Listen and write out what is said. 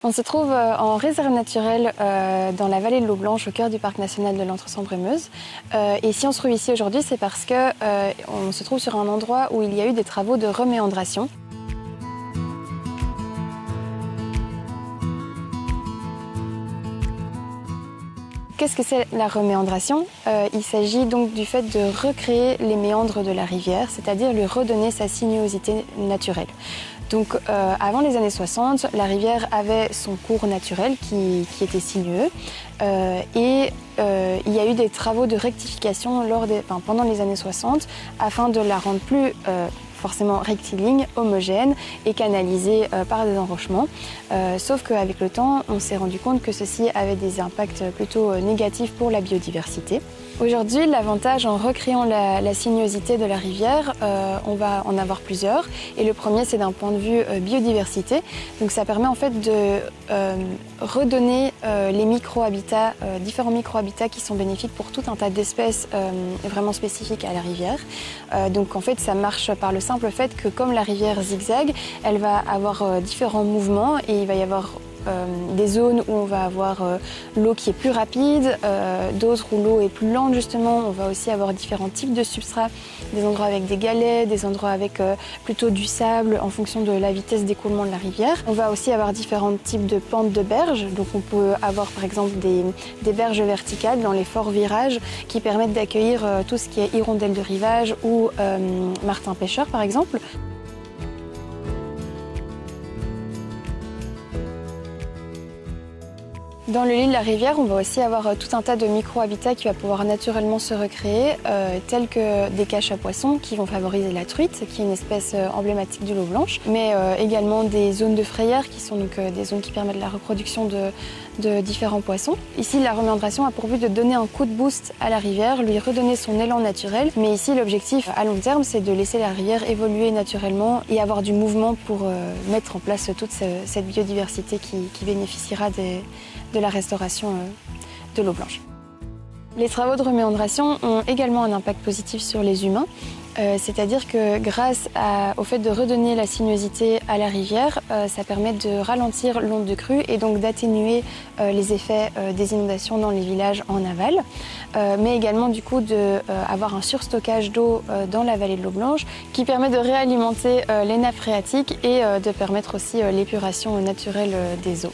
On se trouve en réserve naturelle dans la vallée de l'Eau Blanche, au cœur du parc national de l'Entre-Sambre-et-Meuse. Et si on se trouve ici aujourd'hui, c'est parce qu'on se trouve sur un endroit où il y a eu des travaux de reméandration. Qu'est-ce que c'est la reméandration? Il s'agit donc du fait de recréer les méandres de la rivière, c'est-à-dire lui redonner sa sinuosité naturelle. Donc avant les années 60, la rivière avait son cours naturel qui était sinueux et il y a eu des travaux de rectification pendant les années 60 afin de la rendre plus forcément rectiligne, homogène et canalisée par des enrochements. Sauf qu'avec le temps, on s'est rendu compte que ceci avait des impacts plutôt négatifs pour la biodiversité. Aujourd'hui, l'avantage en recréant la sinuosité de la rivière, on va en avoir plusieurs. Et le premier, c'est d'un point de vue biodiversité. Donc ça permet en fait de redonner les micro-habitats, différents micro-habitats qui sont bénéfiques pour tout un tas d'espèces vraiment spécifiques à la rivière. Donc en fait, ça marche par le simple fait que comme la rivière zigzague, elle va avoir différents mouvements et il va y avoir des zones où on va avoir l'eau qui est plus rapide, d'autres où l'eau est plus lente justement. On va aussi avoir différents types de substrats, des endroits avec des galets, des endroits avec plutôt du sable en fonction de la vitesse d'écoulement de la rivière. On va aussi avoir différents types de pentes de berges, donc on peut avoir par exemple des berges verticales dans les forts virages qui permettent d'accueillir tout ce qui est hirondelles de rivage ou martin pêcheur par exemple. Dans le lit de la rivière, on va aussi avoir tout un tas de micro-habitats qui va pouvoir naturellement se recréer, tels que des caches à poissons qui vont favoriser la truite, qui est une espèce emblématique de l'eau blanche, mais également des zones de frayère qui sont donc des zones qui permettent la reproduction de différents poissons. Ici, la reméandration a pour but de donner un coup de boost à la rivière, lui redonner son élan naturel, mais ici, l'objectif à long terme, c'est de laisser la rivière évoluer naturellement et avoir du mouvement pour mettre en place toute cette biodiversité qui bénéficiera de la restauration de l'eau blanche. Les travaux de reméandration ont également un impact positif sur les humains, c'est-à-dire que grâce au fait de redonner la sinuosité à la rivière, ça permet de ralentir l'onde de crue et donc d'atténuer les effets des inondations dans les villages en aval, mais également du coup d'avoir un surstockage d'eau dans la vallée de l'Eau Blanche qui permet de réalimenter les nappes phréatiques et de permettre aussi l'épuration naturelle des eaux.